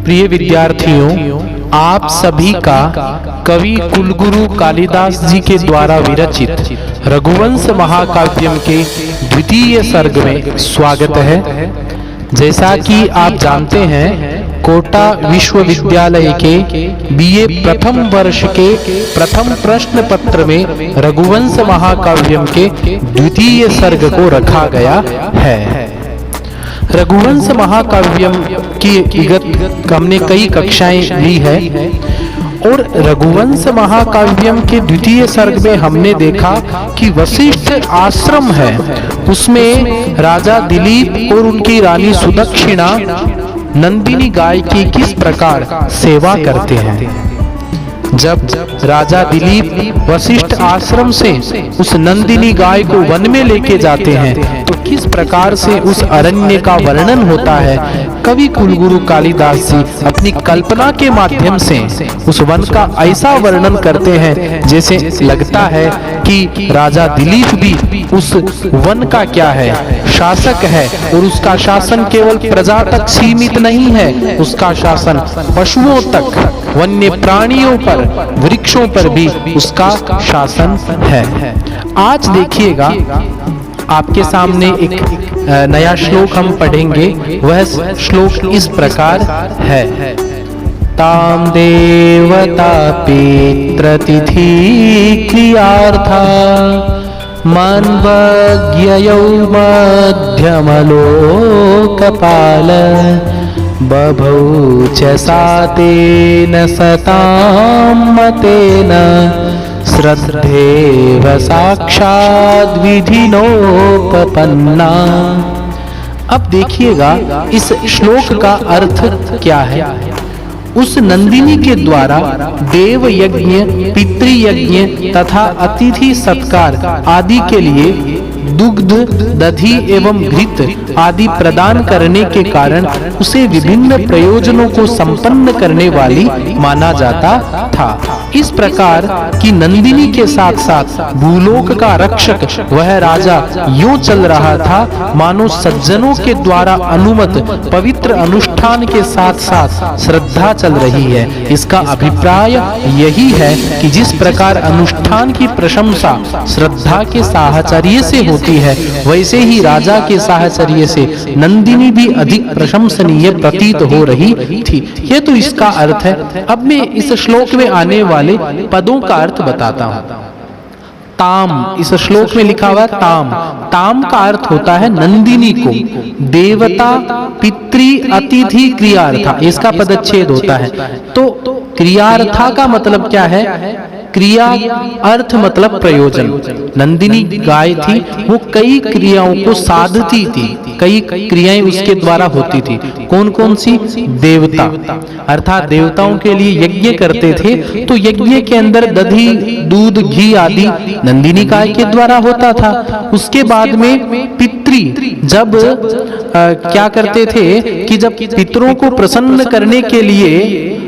प्रिय विद्यार्थियों, आप सभी का कवि कुलगुरु कालिदास जी के द्वारा विरचित रघुवंश महाकाव्यम के द्वितीय सर्ग में स्वागत है। जैसा कि आप जानते हैं, कोटा विश्वविद्यालय के बीए प्रथम वर्ष के प्रथम प्रश्न पत्र में रघुवंश महाकाव्यम के द्वितीय सर्ग को रखा गया है। रघुवंश महाकाव्यम की विगत हमने कई कक्षाएं ली है और रघुवंश महाकाव्यम के द्वितीय सर्ग में हमने देखा कि वशिष्ठ आश्रम है, उसमें राजा दिलीप और उनकी रानी सुदक्षिणा नंदिनी गाय की किस प्रकार सेवा करते हैं। जब राजा दिलीप वशिष्ठ आश्रम से उस नंदिनी गाय को वन में लेके जाते हैं तो किस प्रकार से उस अरण्य का वर्णन होता है। कवि कुलगुरु कालिदास जी अपनी कल्पना के माध्यम से उस वन का ऐसा वर्णन करते हैं जैसे लगता है कि राजा दिलीप भी उस वन का क्या है, शासक है। और उसका शासन केवल प्रजा तक सीमित नहीं है, उसका शासन पशुओं तक, वन्य प्राणियों पर, वृक्षों पर भी उसका शासन है। आज देखिएगा, आपके सामने एक नया श्लोक हम पढ़ेंगे। वह श्लोक इस प्रकार है। ताम देवता पित्रतिथि क्रियार्था मान्वज्ञयौ मध्यमलोकपाल बभौ च सातेन सतां मतेन श्रद्धेव साक्षाद् विधिनोपपन्ना। अब देखिएगा इस श्लोक का अर्थ क्या है। उस नंदिनी के द्वारा देव यज्ञ, पितृयज्ञ तथा अतिथि सत्कार आदि के लिए दुग्ध, दधि एवं घृत आदि प्रदान करने के कारण उसे विभिन्न प्रयोजनों को संपन्न करने वाली माना जाता था। इस प्रकार की नंदिनी के साथ साथ भूलोक का रक्षक वह राजा यूं चल रहा था मानो सज्जनों के द्वारा अनुमत पवित्र अनुष्ठान के साथ साथ श्रद्धा चल रही है। इसका अभिप्राय यही है कि जिस प्रकार अनुष्ठान की प्रशंसा श्रद्धा के साहचर्य से होती है, वैसे ही राजा के साहचर्य से नंदिनी भी अधिक प्रशंसनीय प्रतीत हो रही थी। ये तो इसका अर्थ है। अब मैं इस श्लोक में आने वाले पदों का अर्थ बताता हूं। ताम, इस श्लोक में लिखा हुआ ताम, ताम का अर्थ होता है नंदिनी को, देवता, पितृ, अतिथि, क्रियार्था, इसका पदच्छेद होता है। तो क्रियार्था का मतलब क्या है? क्रिया अर्थ मतलब प्रयोजन। नंदिनी गाय थी, वो कई क्रियाओं को साधती थी, कई क्रियाएं उसके द्वारा होती थी। कौन कौन सी? देवता, अर्थात देवताओं के लिए यज्ञ करते थे, तो यज्ञ के अंदर दधि, दूध, घी आदि नंदिनी गाय के द्वारा होता था। उसके बाद में पितृ, जब क्या करते थे कि जब पितरों को प्रसन्न करने के लिए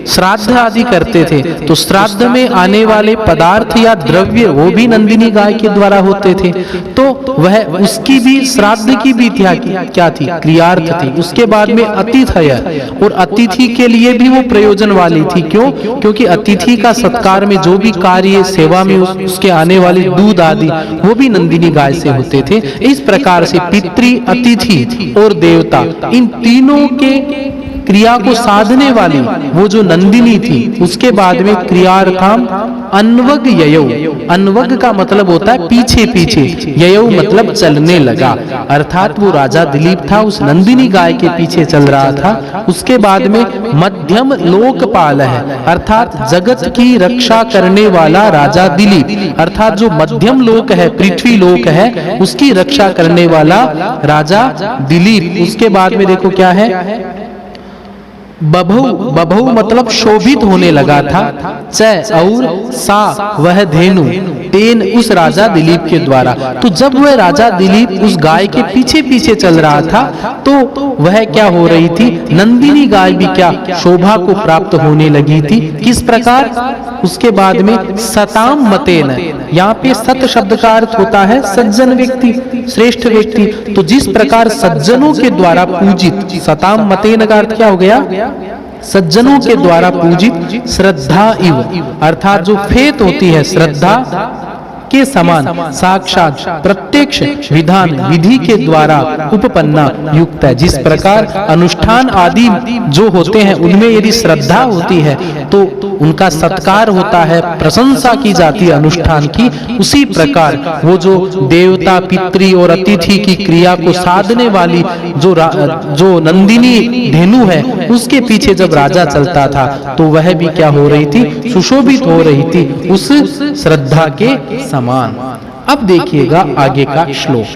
श्राद्ध आदि करते थे, तो श्राद्ध में आने वाले पदार्थ या द्रव्य वो भी नंदिनी गाय के द्वारा होते थे। तो वह उसकी भी श्राद्ध की भी क्या थी? क्रियार्थ थी। उसके बाद में अतिथय, और अतिथि के लिए भी वो प्रयोजन वाली थी। क्यों? क्योंकि अतिथि का सत्कार में जो भी कार्य, सेवा में उसके आने वाले दूध आदि वो भी नंदिनी गाय से होते थे। इस प्रकार से पितृ, अतिथि और देवता, इन तीनों के क्रिया को साधने वाली वो जो नंदिनी थी, उसके बाद में क्रियार्थाम अन्वग ययौ, अन्वग का मतलब होता है पीछे पीछे, ययौ मतलब चलने लगा, अर्थात वो राजा दिलीप था, उस नंदिनी गाय के पीछे चल रहा था। उसके बाद में मध्यम लोकपाल है, अर्थात जगत की रक्षा करने वाला राजा दिलीप, अर्थात जो मध्यम लोक है, पृथ्वी लोक है, उसकी रक्षा करने वाला राजा दिलीप। उसके बाद में देखो क्या है, बभौ, बभौ मतलब शोभित होने लगा था। च और सा वह धेनु, तेन उस राजा दिलीप के द्वारा। तो जब वह राजा दिलीप उस गाय के पीछे पीछे चल रहा था, तो वह क्या हो रही थी? नंदिनी गाय भी क्या शोभा को प्राप्त होने लगी थी। किस प्रकार? उसके बाद में सताम मतेन, यहाँ पे सत शब्द का अर्थ होता है सज्जन व्यक्ति, श्रेष्ठ व्यक्ति। तो जिस प्रकार सज्जनों के द्वारा पूजित, सताम मतेन का अर्थ क्या हो गया? सज्जनों के द्वारा पूजित श्रद्धा इव, अर्थात जो फेत होती है श्रद्धा के समान साक्षात प्रत्यक्ष विधान विधि के द्वारा उपपन्ना युक्त है। जिस प्रकार अनुष्ठान आदि जो होते हैं उनमें यदि श्रद्धा होती है तो उनका सत्कार होता है, प्रशंसा की जाती है अनुष्ठान की, उसी प्रकार वो जो देवता पितृ और अतिथि की क्रिया को साधने वाली जो नंदिनी धेनु है उसके पीछे जब राजा चलता था तो वह भी क्या हो रही थी, सुशोभित हो रही थी उस श्रद्धा के समान। अब देखिएगा आगे का श्लोक।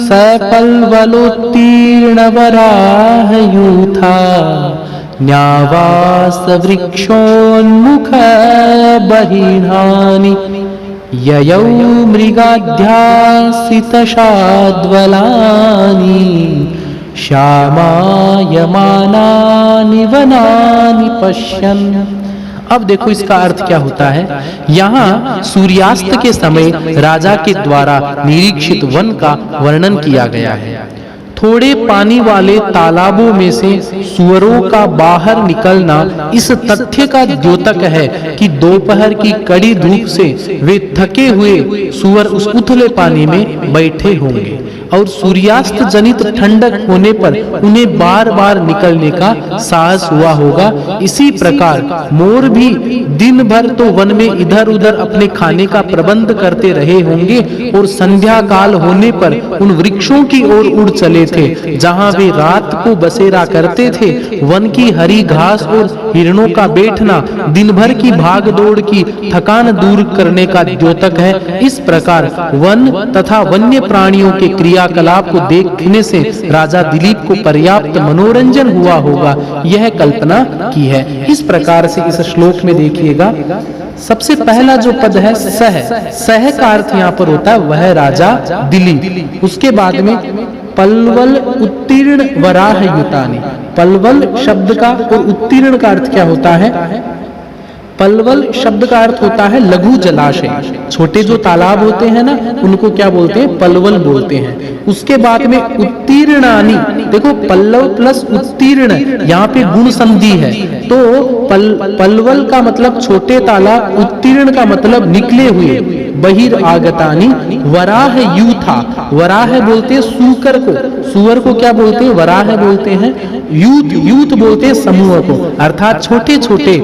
सैपल्वलोत्तीर्ण वराह यूथा न्यावास वृक्षोन्मुख बहिर्हानि ययौ मृगाध्यासित शाद्वलानि श्यामायमानानि वनानि पश्यन्। अब देखो इसका अर्थ क्या होता है। यहाँ सूर्यास्त के समय राजा के द्वारा निरीक्षित वन का वर्णन किया गया है। थोड़े पानी वाले तालाबों में से सुअरों का बाहर निकलना इस तथ्य का द्योतक है कि दोपहर की कड़ी धूप से वे थके हुए सुअर उस उथले पानी में बैठे होंगे और सूर्यास्त जनित ठंडक होने पर उन्हें बार बार निकलने का साहस हुआ होगा। इसी प्रकार मोर भी दिन भर तो वन में इधर उधर अपने खाने का प्रबंध करते रहे होंगे और संध्या काल होने पर उन वृक्षों की ओर उड़ चले थे जहां वे रात को बसेरा करते थे। वन की हरी घास और हिरणों का बैठना दिन भर की भाग दौड़ की थकान दूर करने का द्योतक है। इस प्रकार वन तथा वन्य प्राणियों के क्रियाकलाप को देखने से राजा दिलीप को पर्याप्त मनोरंजन हुआ होगा, यह कल्पना की है। इस प्रकार से इस श्लोक में देखिएगा सबसे पहला जो पद है सह का अर्थ यहाँ पर होता है वह राजा दिलीप। उसके बाद में पल्वल उत्तीर्ण वराह युतानि। पल्वल शब्द का और उत्तीर्ण का अर्थ क्या होता है। पल्वल शब्द का अर्थ होता है लघु जलाशय। छोटे जो तालाब होते हैं ना उनको क्या बोलते हैं, पल्वल बोलते हैं। उसके बाद में उत्तीर्णानि, देखो पल्लव प्लस उत्तीर्ण यहाँ पे गुण संधि है तो पल्वल का मतलब छोटे तालाब, उत्तीर्ण का मतलब निकले हुए। बहिर्आगतानि वराह यूथा, वराह बोलते हैं सूकर को, सुअर को क्या बोलते हैं, वराह बोलते हैं। यूथ बोलते हैं समूह को, अर्थात छोटे छोटे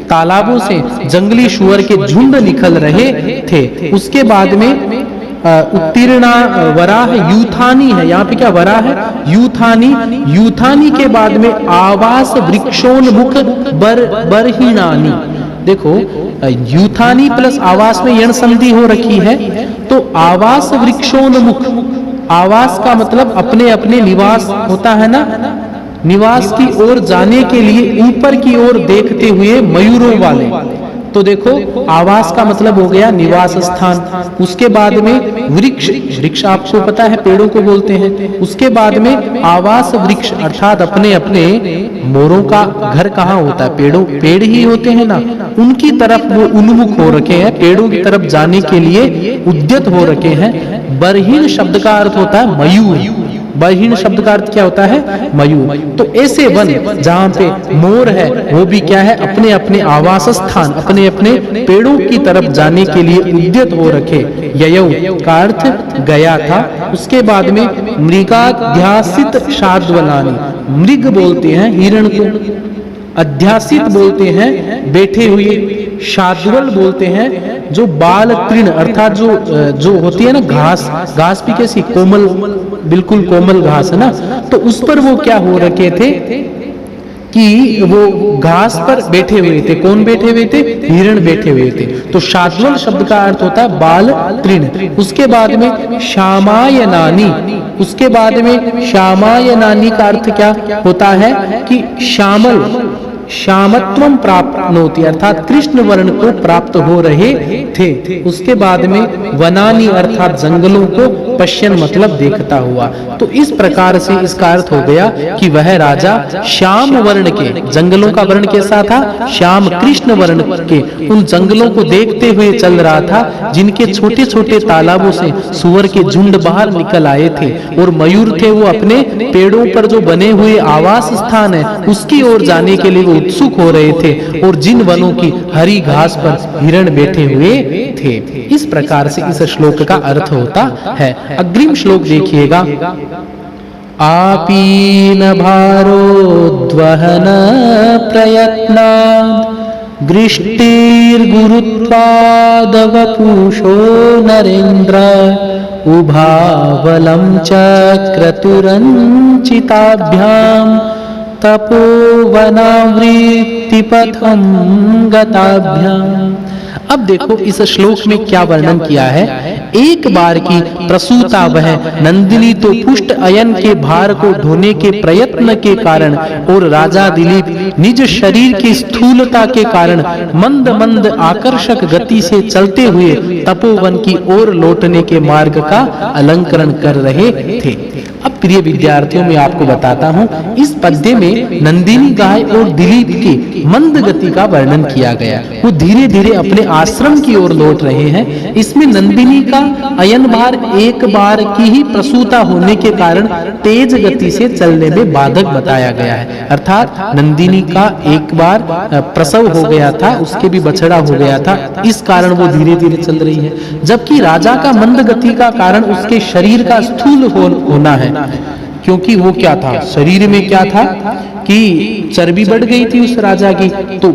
तालाबों से जंगली सुअर के झुंड निकल रहे थे। उसके बाद में उत्तीर्णा वराह यूथानी है, यहाँ पे क्या वराह है, यूथानी के बाद में आवास वृक्षोन्मुख बरहिणानी। देखो यूथानी प्लस आवास में यण संधि हो रखी है तो आवास वृक्षोन्मुख, आवास का मतलब अपने अपने निवास होता है ना, निवास की ओर जाने के लिए ऊपर की ओर देखते हुए मयूरों वाले। तो देखो आवास का मतलब हो गया निवास स्थान। उसके बाद में वृक्ष आपको पता है पेड़ों को बोलते हैं। उसके बाद में आवास वृक्ष अर्थात अपने अपने मोरों का घर कहाँ होता है, पेड़ ही होते हैं ना, उनकी तरफ वो उन्मुख हो रखे हैं, पेड़ों की तरफ जाने के लिए उद्यत हो रखे हैं। बरहीन शब्द का अर्थ होता है मयूर। बरहीन शब्द का अर्थ क्या होता है, मयूर। तो ऐसे वन जहाँ पे मोर है वो भी क्या है, अपने अपने आवास स्थान, अपने अपने पेड़ों की तरफ जाने के लिए उद्यत हो रखे। ययौ का अर्थ गया था। उसके बाद में मृगाध्यासित शाद्वलानि, मृग बोलते हैं हिरण को, अध्यासित बोलते हैं बैठे हुए, शाद्वल बोलते हैं जो बाल तृण अर्थात जो होती है ना घास भी कैसी कोमल, बिल्कुल कोमल घास है ना, तो उस पर वो क्या हो रखे थे कि वो घास पर बैठे हुए थे। कौन बैठे हुए थे, हिरण बैठे हुए थे। तो शाद्वल शब्द का अर्थ होता है बाल तृण। उसके बाद में श्यामायनानि, उसके बाद में श्यामायनानि का अर्थ क्या होता है कि श्यामत्वम प्राप्नोति अर्थात कृष्ण वर्ण को प्राप्त हो रहे थे। उसके बाद में वनानी अर्थात जंगलों को पश्यन मतलब देखता हुआ। तो इस प्रकार से इसका अर्थ हो गया कि वह राजा श्याम वर्ण के, जंगलों का वर्ण कैसा था, श्याम कृष्ण वर्ण के उन जंगलों को देखते हुए चल रहा था, जिनके छोटे छोटे तालाबों से सुअर के झुंड बाहर निकल आए थे, और मयूर थे वो अपने पेड़ों पर जो बने हुए आवास स्थान है उसकी ओर जाने के लिए वो उत्सुक हो रहे थे, और जिन वनों की हरी घास पर हिरण बैठे हुए थे। इस प्रकार से इस श्लोक का अर्थ होता है। अग्रिम श्लोक देखिएगा। आपीन भारोद्वहन प्रयत्नात् गृष्टिर्गुरुत्वाद वपुषो नरेन्द्र उभावलं चक्रतुरञ्चिताभ्यां तपोवनावृत्तिपथं गताभ्याम्। अब देखो इस श्लोक में क्या वर्णन किया है। एक बार की प्रसूता वह नंदिनी तो पुष्ट अयन के भार को ढोने के प्रयत्न के कारण और राजा दिलीप निज शरीर की स्थूलता के कारण मंद मंद आकर्षक गति से चलते हुए तपोवन की ओर लौटने के मार्ग का अलंकरण कर रहे थे। अब प्रिय विद्यार्थियों, मैं आपको बताता हूँ, इस पद्य में नंदिनी गाय और दिलीप की मंद गति का वर्णन किया गया। वो धीरे धीरे अपने आश्रम की ओर लौट रहे हैं। इसमें नंदिनी का अयन भार एक बार की ही प्रसूता होने के कारण तेज गति से चलने में बाधक बताया गया है। अर्थात नंदिनी का एक बार प्रसव हो गया था, उसके भी बछड़ा हो गया था, इस कारण वो धीरे धीरे चल रही है। जबकि राजा का मंद गति का कारण उसके शरीर का स्थूल होना है, क्योंकि वो क्या था, शरीर में क्या था कि चर्बी बढ़ गई थी उस राजा की, तो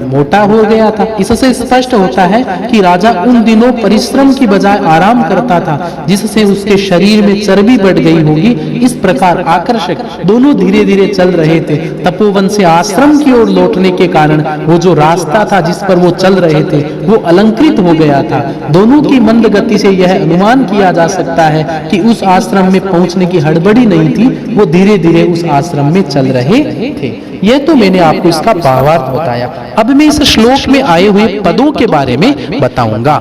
मोटा हो गया था। इससे स्पष्ट होता है कि राजा उन दिनों परिश्रम की बजाय आराम करता था, जिससे उसके शरीर में चर्बी बढ़ गई होगी। इस प्रकार आकर्षक दोनों धीरे धीरे चल रहे थे। तपोवन से आश्रम की ओर लौटने के कारण वो जो रास्ता था जिस पर वो चल रहे थे वो अलंकृत हो गया था। दोनों की मंद गति से यह अनुमान किया जा सकता है कि उस आश्रम में पहुंचने की हड़बड़ी नहीं थी, वो धीरे धीरे उस आश्रम में चल रहे थे। यह तो मैंने आपको इसका भावार्थ बताया। अब मैं इस श्लोक में आए हुए पदों के बारे में बताऊंगा।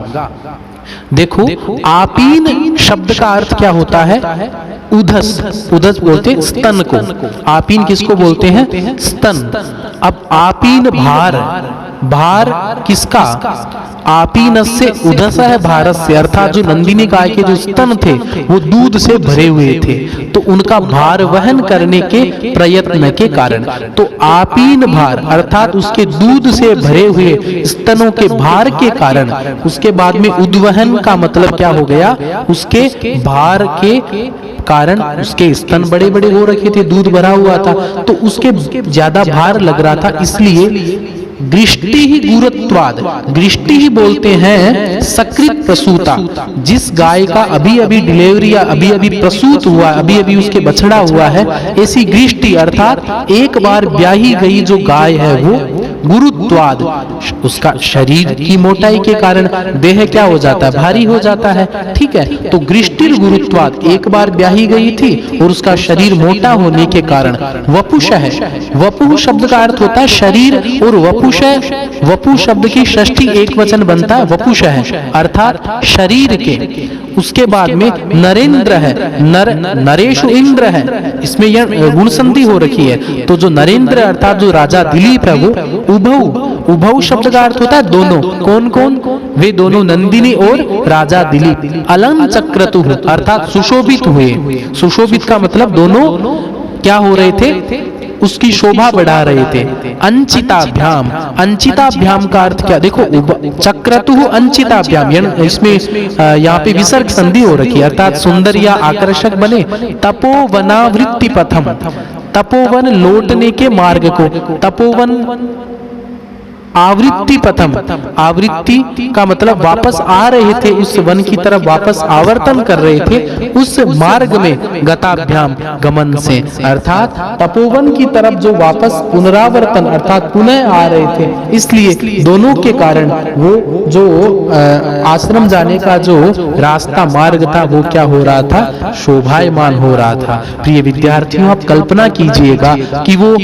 देखो, आपीन शब्द का अर्थ क्या होता है? उधस, उधस बोलते स्तन को। आपीन किसको बोलते हैं? स्तन। अब आपीन भार, भार किसका? आपीनस्य उदसः भारस्य, अर्थात जो नंदिनी गाय के जो स्तन थे वो दूध से भरे हुए थे, तो उनका भार वहन करने के प्रयत्न के कारण, तो आपीन भार अर्थात उसके दूध से भरे हुए स्तनों के भार के कारण, उसके बाद में उद्वहन का मतलब क्या हो गया? उसके भार के कारण उसके स्तन बड़े बड़े हो रखे थे, दूध भरा हुआ था, तो उसके ज्यादा भार लग रहा था। इसलिए गृष्टि ही गुरुत्वाद, गृष्टि ही बोलते हैं सकृत प्रसूता, जिस गाय का अभी अभी डिलीवरी या अभी अभी प्रसूत हुआ, अभी अभी उसके बछड़ा हुआ है, ऐसी गृष्टि अर्थात एक बार ब्याही गई जो गाय है वो गुरुत्वाद, उसका शरीर की मोटाई के कारण देह क्या हो जाता है? भारी हो जाता है। ठीक है, तो गृष्टिर गुरुत्वाद, एक बार ब्याही गई थी और उसका शरीर मोटा होने के कारण वपुष है। वपु शब्द का अर्थ होता है शरीर, और वपुष, वपु शब्द की षष्ठी एक वचन बनता है वपुष है, अर्थात शरीर के। उसके बाद में नरेंद्र है, नरेशु इंद्र है, इसमें यह गुण संधि हो रखी है। तो जो नरेंद्र अर्थात जो राजा दिलीप है वो उभौ, उभौ शब्द का अर्थ होता है दोनों। कौन कौन? वे दोनों नंदिनी और राजा दिलीप अलंग चक्रतु अर्थात सुशोभित हुए। सुशोभित का मतलब दोनों क्या हो रहे थे? उसकी शोभा बढ़ा रहे थे। अंचिताभ्याम, अंचिताभ्याम का अर्थ क्या? देखो, चक्रतु अंचिताभ्याम, इसमें यहाँ पे विसर्ग संधि हो रखी है, अर्थात सुंदर या आकर्षक बने। तपोवनावृत्ति पथम, तपोवन लौटने के मार्ग को, तपोवन आवृत्ति पथम, आवृत्ति का मतलब वापस आ रहे थे, उस वन की तरफ वापस आवर्तन कर रहे थे, उस मार्ग में गताभ्याम गमन से, अर्थात तपोवन की तरफ जो वापस पुनरावर्तन अर्थात पुनः आ रहे थे, इसलिए दोनों के कारण वो जो आश्रम जाने का जो रास्ता मार्ग था वो क्या हो रहा था? शोभायमान हो रहा था। प्रिय विद्यार्थियों, आप कल्पना कीजिएगा कि वो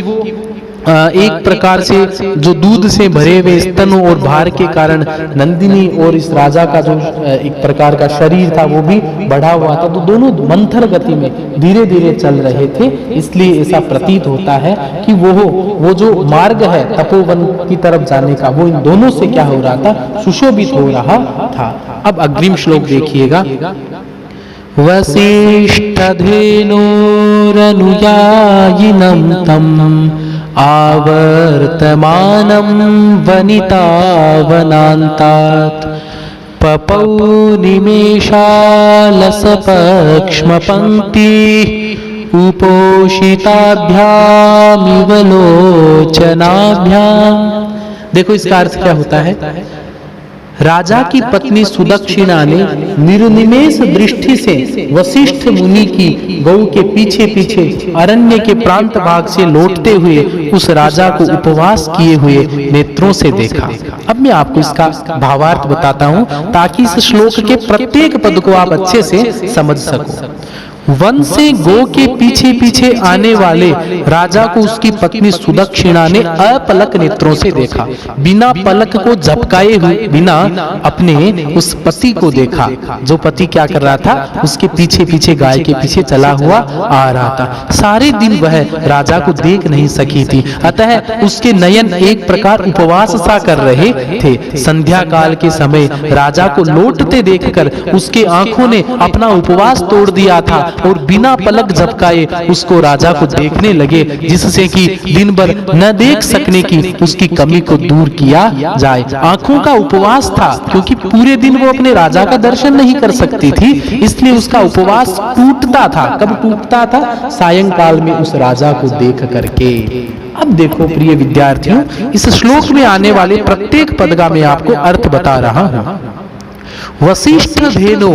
एक प्रकार से जो दूध से भरे हुए स्तनों और भार के कारण नंदिनी और इस राजा का जो एक प्रकार का शरीर था वो भी बढ़ा हुआ था, तो दोनों मंथर गति में धीरे धीरे चल रहे थे। इसलिए ऐसा प्रतीत होता है कि वो जो मार्ग है तपोवन की तरफ जाने का, वो इन दोनों से क्या हो रहा था, सुशोभित हो रहा था। अब अग्रिम श्लोक देखिएगा। वसिष्ठधेनोरनुयायिनं तम् आवर्तमानं वनितावनान्तात् पपौ निमेषालसपक्ष्मपङ्क्ति उपोषिताभ्यामिव लोचनाभ्याम्। देखो इसका अर्थ क्या होता है। राजा की पत्नी सुदक्षिणा ने निर्निमेष दृष्टि से वशिष्ठ मुनि की गौ के पीछे पीछे अरण्य के प्रांत भाग से लौटते हुए उस राजा को उपवास किए हुए नेत्रों से देखा। अब मैं आपको इसका भावार्थ बताता हूं ताकि इस श्लोक के प्रत्येक पद को आप अच्छे से समझ सको। वन से गो के पीछे पीछे आने वाले राजा को उसकी पत्नी सुदक्षिणा ने अपलक नेत्रों से देखा, बिना पलक को झपकाए हुए बिना अपने उस पति को देखा। जो पति क्या कर रहा था, उसके पीछे पीछे गाय के पीछे चला हुआ आ रहा था। सारे दिन वह राजा को देख नहीं सकी थी, अतः उसके नयन एक प्रकार उपवास सा कर रहे थे। संध्या काल के समय राजा को लौटते देखकर उसके आंखों ने अपना उपवास तोड़ दिया था और बिना पलक झपकाए उसको राजा को देखने लगे, जिससे कि दिन भर न देख सकने की उसकी कमी को दूर किया जाए। आंखों का उपवास था क्योंकि पूरे दिन वो अपने राजा का दर्शन नहीं कर सकती थी, इसलिए उसका उपवास टूटता था। कब टूटता था? सायंकाल में उस राजा को देख करके। अब देखो प्रिय विद्यार्थियों, इस श्लोक में आने वाले प्रत्येक पद का मैं आपको अर्थ बता रहा हूं। वशिष्ठ धेनो,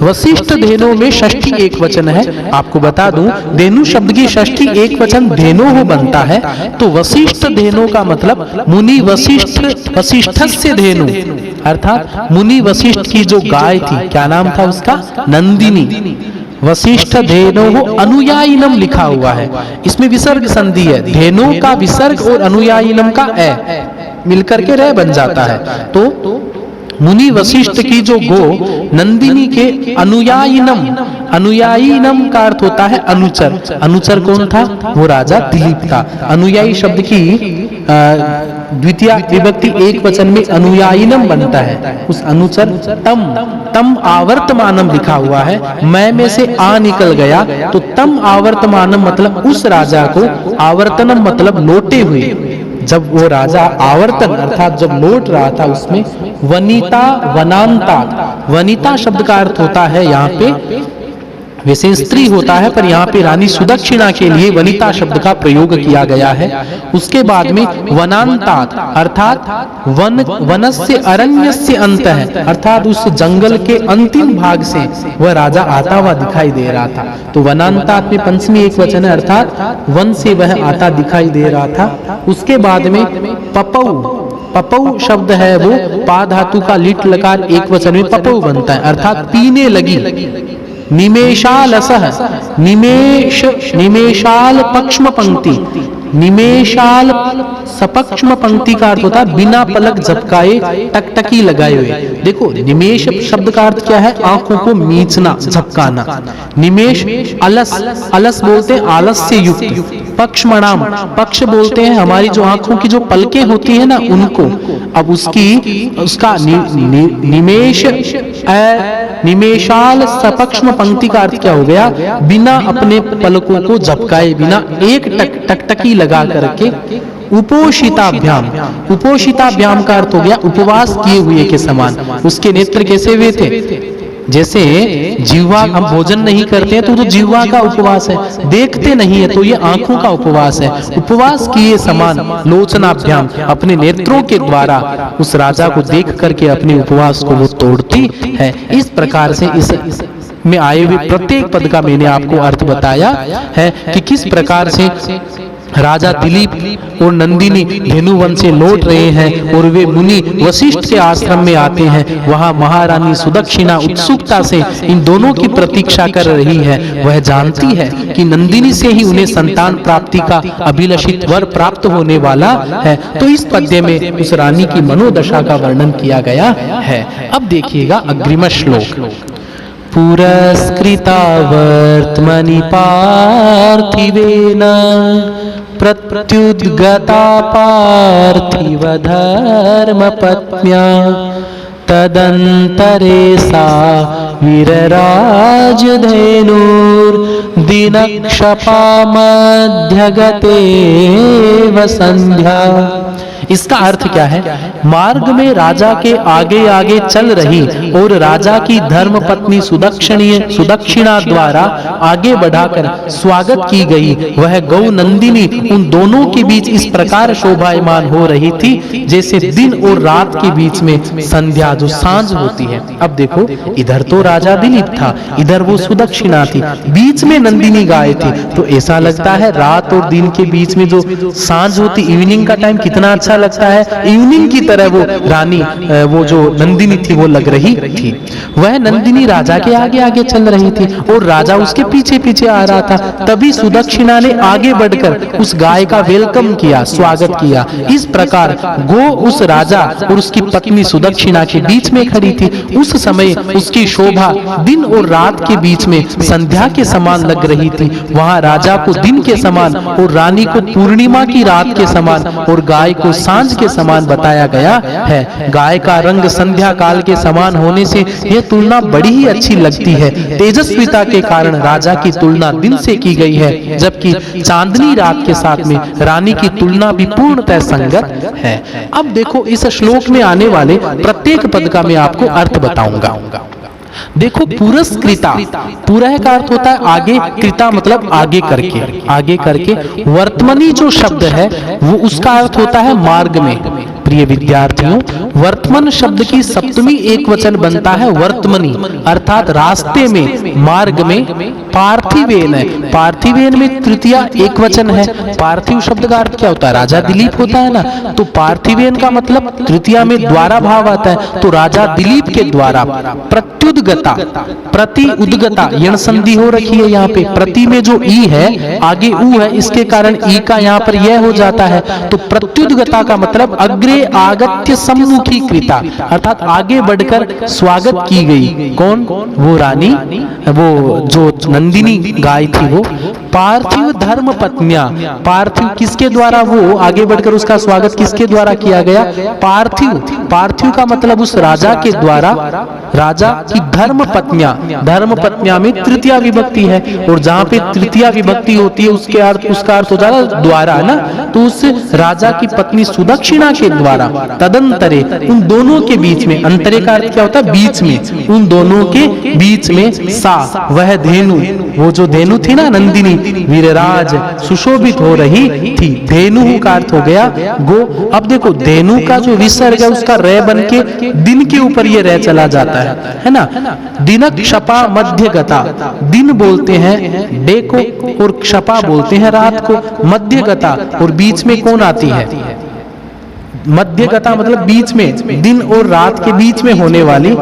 वशिष्ठ धेनो में षष्ठी एक वचन है। आपको बता दूं, धेनु शब्द की षष्ठी एक वचन धेनो हो बनता है, तो वशिष्ठ धेनो का मतलब मुनि वशिष्ठ, वशिष्ठस्य धेनु, अर्थात मुनि वशिष्ठ की जो गाय थी, क्या नाम था उसका? नंदिनी। वशिष्ठ धेनो अनुयायिनम लिखा हुआ है, इसमें विसर्ग संधि है। धेनो का विसर्ग और अनुयायिनम का ए मिलकर के रे बन जाता है। तो मुनि वशिष्ठ की जो गो नंदिनी के अनुयायिनम, अनुयायिनम का अर्थ होता है अनुचर। अनुचर कौन था? वो राजा दिलीप था। अनुयायी शब्द की द्वितीय विभक्ति एक वचन में अनुयायिनम बनता है। उस अनुचर तम, तम आवर्तमानम लिखा हुआ है, मैं में से आ निकल गया, तो तम आवर्तमानम मतलब उस राजा को, आवर्तनम मतलब लौटे हुए। जब वो राजा आवर्तन अर्थात जब लौट रहा था, उसमें वनिता वनांता, वनिता शब्द का अर्थ होता है यहाँ पे, वैसे स्त्री होता है पर यहाँ पे रानी सुदक्षिणा के लिए वनिता शब्द का प्रयोग किया गया है। उसके बाद में वनांतात अर्थात वन, वनस्य अरण्यस्य अंत है, अर्थात उस जंगल के अंतिम भाग से वह राजा आता हुआ दिखाई दे रहा था। तो वनांतात में पंचमी एक वचन है, अर्थात वन से वह आता दिखाई दे रहा था। उसके बाद में पपौ, पपौ शब्द है वो पा धातु का लिट लकार एक वचन में पपौ बनता है, अर्थात पीने लगी। निमेषालसः, निमेष, निमेषाल पक्ष्म पंक्ति, निमेषाल सपक्ष्म पंक्ति का अर्थ होता है बिना पलक झपकाए टकटकी लगाए हुए। देखो निमेष शब्द का अर्थ क्या है? आंखों को मीचना, झपकाना। निमेष अलस, अलस बोलते हैं आलस से युक्त। पक्ष्मणाम, पक्ष बोलते हैं हमारी जो आंखों की जो पलकें होती है ना उनको। अब उसका निमेष, निमेषाल सपक्ष्म पंक्ति का अर्थ क्या हो गया? बिना अपने पलकों को झपकाए, बिना एक टकटकी लगा करके। उपोषिताभ्याम, उपोषिताभ्याम का अर्थ हो गया उपवास किए हुए के समान। उसके नेत्र कैसे हुए थे? जैसे जीवा, हम भोजन नहीं करते हैं तो जीवा का उपवास है, देखते नहीं है तो ये आंखों का उपवास है। उपवास किए समान लोचनाभ्याम, अपने नेत्रों के द्वारा उस राजा को देख करके अपने उपवास को वो तोड़ती है। इस प्रकार से इस में आए हुए प्रत्येक पद का मैंने आपको अर्थ बताया है कि किस प्रकार से राजा दिलीप और नंदिनी धेनुवन से लौट रहे हैं और वे मुनि वशिष्ठ के आश्रम में आते हैं। वहां महारानी सुदक्षिणा उत्सुकता से इन दोनों की प्रतीक्षा कर रही है। वह जानती है कि नंदिनी से ही उन्हें संतान प्राप्ति का अभिलषित वर प्राप्त होने वाला है। तो इस पद्य में उस रानी की मनोदशा का वर्णन किया गया है। अब देखिएगा अग्रिम श्लोक। पुरस्कृता वर्त्मनि पार्थिवेन प्रत्युद्गता पार्थिव धर्मपत्न्या तदंतरे सा वीरराजधेनुर्दिनक्षपा मध्यगतेव संध्या। इसका अर्थ क्या है? मार्ग में राजा के आगे आगे चल रही और राजा की धर्म पत्नी सुदक्षिणा द्वारा आगे बढ़ाकर स्वागत की गई वह गौ नंदिनी उन दोनों के बीच इस प्रकार शोभायमान हो रही थी जैसे दिन और रात के बीच में संध्या जो सांझ होती है। अब देखो, इधर तो राजा दिलीप था, इधर वो सुदक्षिणा थी, बीच में नंदिनी गाय थी। तो ऐसा लगता है रात और दिन के बीच में जो सांझ होती, इवनिंग का टाइम कितना अच्छा लगता है। इवनिंग की तरह वो रानी, वो जो नंदिनी थी वो लग रही थी। वह नंदिनी राजा के आगे आगे चल रही थी और राजा उसके पीछे पीछे आ रहा था। तभी सुदक्षिणा ने आगे बढ़कर उस गाय का वेलकम किया, स्वागत किया। इस प्रकार गो उस राजा और उसकी पत्नी सुदक्षिणा के बीच में खड़ी थी। उस समय उसकी शोभा दिन और रात के बीच में संध्या के समान लग रही थी। वहां राजा को दिन के समान और रानी को पूर्णिमा की रात के समान और गाय को सांझ के समान बताया गया है। गाय का रंग संध्या काल के समान होने से यह तुलना बड़ी ही अच्छी लगती है। तेजस्विता के कारण राजा की तुलना दिन से की गई है, जबकि चांदनी रात के साथ में रानी की तुलना भी पूर्णतः संगत है। अब देखो, इस श्लोक में आने वाले प्रत्येक पद का मैं आपको अर्थ बताऊंगा। देखो, पुरस्कृता, पुरः का अर्थ होता है आगे, कृता मतलब आगे करके, आगे करके। वर्तमनी जो शब्द है वो उसका अर्थ होता है मार्ग में। प्रिय विद्यार्थियों, वर्तमान शब्द की सप्तमी एक वचन बनता है वर्तमनी, अर्थात रास्ते में, मार्ग में। पार्थिवेन है, पार्थिवेन में तृतीया एक वचन है। पार्थिव शब्द का अर्थ क्या होता है? राजा दिलीप होता है ना, तो पार्थिवेन का मतलब तृतीया में द्वारा भाव आता है। तो राजा दिलीप के द्वारा प्रत्युद्गता, प्रति उद्गता यण संधि हो रखी है यहाँ पे। प्रति में जो ई है आगे ऊ है, इसके कारण ई का यहाँ पर यह हो जाता है। तो प्रत्युद्गता का मतलब अग्रे आगत्य सम्मुखी कृता, अर्थात आगे बढ़कर स्वागत की गई। कौन? वो रानी, वो जो नंदिनी गाय थी वो। पार्थिव धर्म पत्निया, पार्थिव किसके द्वारा, वो आगे बढ़कर उसका स्वागत किसके द्वारा किया गया? पार्थिव, पार्थिव का मतलब उस राजा के द्वारा, राजा की धर्म पत्नियां, धर्म पत्नियां में तृतीया विभक्ति है और जहां पे तृतीया विभक्ति होती है उसके अर्थ, उसका अर्थ हो जाता द्वारा ना। तो उस राजा की पत्नी सुदक्षिणा के द्वारा तदंतरे, उन दोनों के बीच में, अंतरे का अर्थ क्या होता है? बीच में, उन दोनों के बीच में सा, वह धेनु, वो जो धेनु थी ना नंदिनी, वीरराज सुशोभित हो रही थी। धेनु का अर्थ हो गया गो। अब देखो, धेनु का जो विसर्ग है उसका रे बन के दिन के ऊपर ये रे चला जाता है ना। दिनक क्षपा मध्य गता, दिन बोलते हैं डे को और क्षपा बोलते हैं रात को। मध्य गता, और बीच में कौन आती है? मध्य गता मतलब बीच में, दिन और रात के बीच में होने वाली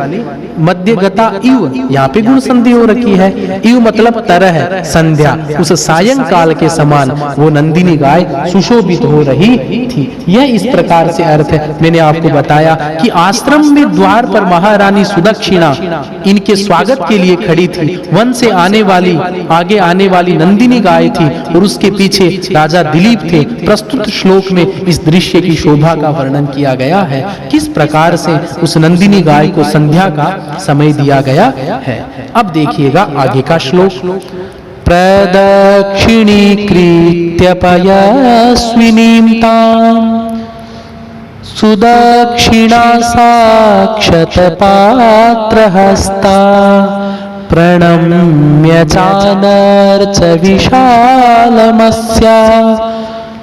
मध्य गता इव, यहाँ पे गुण संधि हो रखी है। इव मतलब तरह, संध्या, उस सायंकाल के समान वो नंदिनी गाय सुशोभित हो रही थी। यह इस प्रकार से अर्थ है। मैंने आपको बताया कि आश्रम में द्वार पर महारानी सुदक्षिणा इनके स्वागत के लिए खड़ी थी। वन से आने वाली, आगे आने वाली नंदिनी गाय थी और उसके पीछे राजा दिलीप थे। प्रस्तुत श्लोक में इस दृश्य की शोभा का वर्णन किया गया है, किस प्रकार से उस नंदिनी गाय को संध्या का समय दिया गया है। अब देखिएगा आगे का श्लोक। प्रदक्षिणीकृत्य पयस्विनीं तां सुदक्षिणा साक्षत पात्रहस्ता प्रणम्य चानर्च विशालमस्या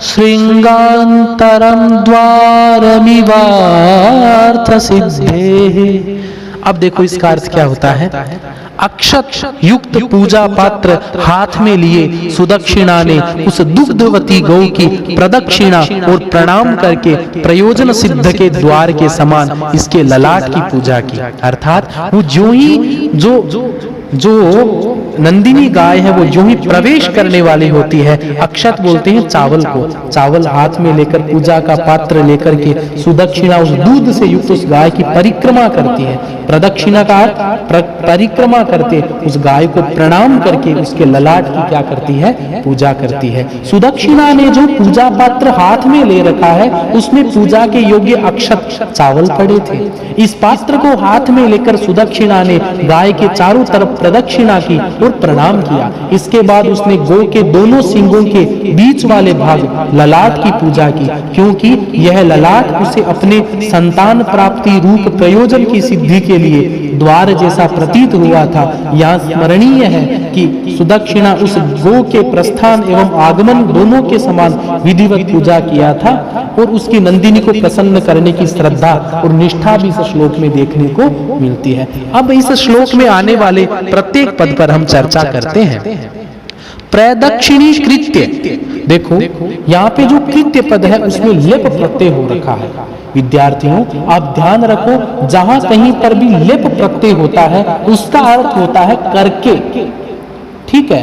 श्रृंगान्तरं द्वारमिवार्थ सिद्धेः। अब देखो, इसका अर्थ क्या होता है? अक्षत युक्त पूजा पात्र हाथ में लिए सुदक्षिणा ने उस दुग्धवती गौ की प्रदक्षिणा और प्रणाम करके प्रयोजन सिद्ध के द्वार के समान इसके ललाट की पूजा की। अर्थात वो जो नंदिनी गाय है वो जो ही प्रवेश करने वाली होती है, अक्षत बोलते हैं चावल को, चावल हाथ में लेकर पूजा का पात्र लेकर के सुदक्षिणा उस दूध से युक्त उस गाय की परिक्रमा करती है। प्रदक्षिणा का परिक्रमा करते उस गाय को प्रणाम करके उसके ललाट की क्या करती है, पूजा करती है। सुदक्षिणा ने जो पूजा पात्र हाथ में ले रखा है उसमें पूजा के योग्य अक्षत चावल पड़े थे। इस पात्र को हाथ में लेकर सुदक्षिणा ने गाय के चारों तरफ प्रदक्षिणा की और प्रणाम किया। इसके बाद उसने गौ के दोनों सींगों के बीच वाले भाग ललाट की पूजा की, क्योंकि यह ललाट उसे अपने संतान प्राप्ति रूप प्रयोजन की सिद्धि के लिए द्वार जैसा प्रतीत हुआ था। यहाँ स्मरणीय है कि सुदक्षिणा उस गौ के प्रस्थान एवं आगमन दोनों के समान विधिवत पूजा किया था और उसकी नंदिनी को प्रसन्न करने की श्रद्धा और निष्ठा भी इस श्लोक में देखने को मिलती है। अब इस श्लोक में आने वाले प्रत्येक पद पर हम चर्चा करते हैं। प्रदक्षिणी कृत्य, देखो यहाँ पे जो कृत्य पद है उसमें लेप प्रत्यय हो रखा है। विद्यार्थियों आप ध्यान रखो, जहां कहीं पर भी लेप प्रत्यय होता है उसका अर्थ होता है करके, ठीक है।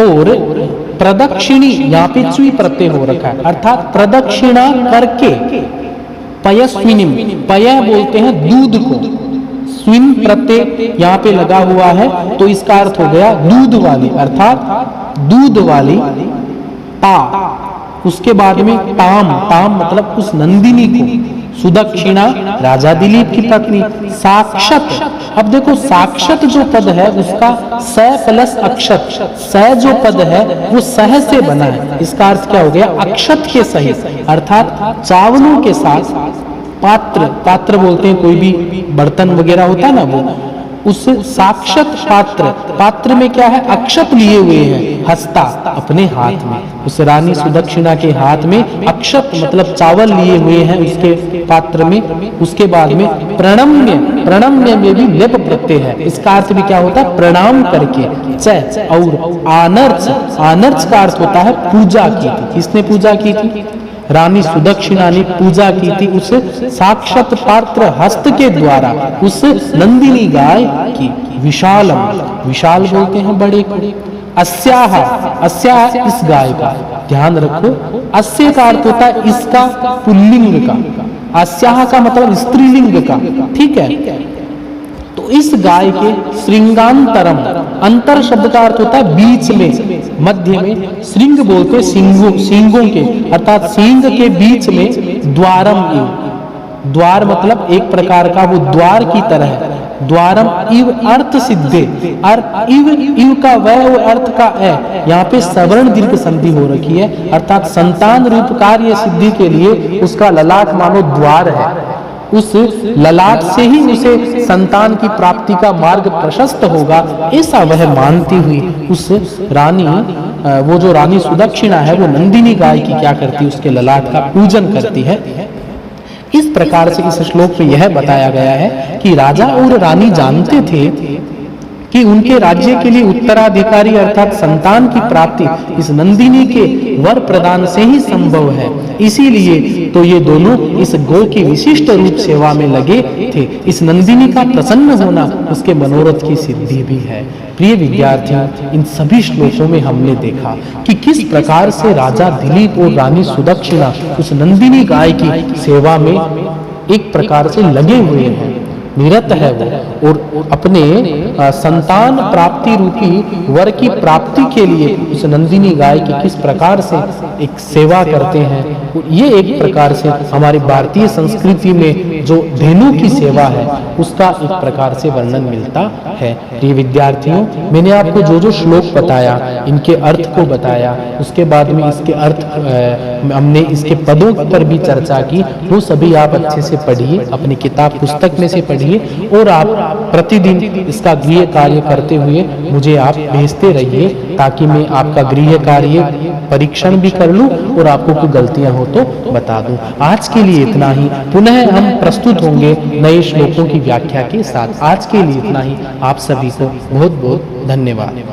और प्रदक्षिणी यहाँ पे चुई प्रत्यय हो रखा है, अर्थात प्रदक्षिणा करके। पयस्विनिम, पय बोलते हैं दूध को, स्विन प्रत्यय यहाँ पे लगा हुआ है तो इसका अर्थ हो गया दूध वाली, अर्थात दूध वाली पा। उसके बाद में ताम, ताम मतलब उस नंदिनी को, सुदक्षिणा राजा दिलीप की पत्नी। साक्षत, अब देखो साक्षत जो पद है उसका स प्लस अक्षत, स जो पद है वो सह से बना है। इसका अर्थ क्या हो गया, अक्षत के सहित, अर्थात चावलों के साथ। पात्र, पात्र बोलते हैं कोई भी बर्तन वगैरह होता है ना, वो उस साक्षत पात्र, पात्र में क्या है, अक्षत लिए हुए हैं, हस्ता अपने हाथ में। उस रानी सुदक्षिणा के हाथ में अक्षत मतलब चावल लिए हुए हैं उसके पात्र में। उसके बाद में प्रणम्य, प्रणम्य में भी लेप प्रत्यय है, इसका अर्थ भी क्या होता है, प्रणाम करके। च और आनर्च, आनर्च का अर्थ होता है पूजा की थी। किसने पूजा की थी, रानी सुदक्षिणा ने पूजा की थी उस साक्षात पात्र हस्त के द्वारा उस नंदिनी गाय की। विशालम, विशाल बोलते हैं बड़े को। अस्याह, अस्याह इस गाय का, ध्यान रखो अस्य का अर्थ होता है इसका पुल्लिंग का, अस्याह का मतलब स्त्रीलिंग का, ठीक है। तो इस गाय के श्रृंगांतरम, अंतर शब्द का अर्थ होता है बीच में, मध्य में। श्रृंग बोलते सींगों, सींगों के, अर्थात सींग के बीच में द्वारम इव, द्वार मतलब एक प्रकार का वो द्वार की तरह है। द्वारम इव अर्थ सिद्धे, इव, इव का वह और अर्थ का है, यहाँ पे सवर्ण दीर्घ संधि हो रखी है, अर्थात संतान रूप कार्य सिद्धि के लिए उसका ललाट मानो द्वार है। उस ललाट से ही उसे संतान की प्राप्ति का मार्ग प्रशस्त होगा, ऐसा वह मानती हुई उस रानी, वो जो रानी सुदक्षिणा है वो नंदिनी गाय की क्या करती है, उसके ललाट का पूजन करती है। इस प्रकार से इस श्लोक में यह बताया गया है कि राजा और रानी जानते थे कि उनके राज्य के लिए उत्तराधिकारी अर्थात संतान की प्राप्ति इस नंदिनी के वर प्रदान से ही संभव है। इसीलिए तो ये दोनों इस गौ की विशिष्ट रूप सेवा में लगे थे। इस नंदिनी का प्रसन्न होना उसके मनोरथ की सिद्धि भी है। प्रिय विद्यार्थियों, इन सभी श्लोकों में हमने देखा कि किस प्रकार से राजा दिलीप और रानी सुदक्षिणा उस नंदिनी गाय की सेवा में एक प्रकार से लगे हुए हैं, निरत है वो, और अपने संतान प्राप्ति रूपी वर की प्राप्ति के लिए उस नंदिनी गाय की किस प्रकार से एक सेवा करते हैं। ये एक प्रकार से हमारी भारतीय संस्कृति में जो धेनु की सेवा है उसका एक प्रकार से वर्णन मिलता है। ये विद्यार्थियों, मैंने आपको जो जो श्लोक बताया, इनके अर्थ को बताया, उसके बाद में इसके अर्थ हमने इसके पदों पर भी चर्चा की, वो सभी आप अच्छे से पढ़िए, अपनी किताब पुस्तक में से और आप प्रतिदिन इसका गृह कार्य करते हुए मुझे आप भेजते रहिए, ताकि मैं आपका गृह कार्य परीक्षण भी कर लूं और आपको कोई गलतियां हो तो बता दूं। आज के लिए इतना ही, पुनः हम प्रस्तुत होंगे नए श्लोकों की व्याख्या के साथ। आज के लिए इतना ही, आप सभी को बहुत बहुत धन्यवाद।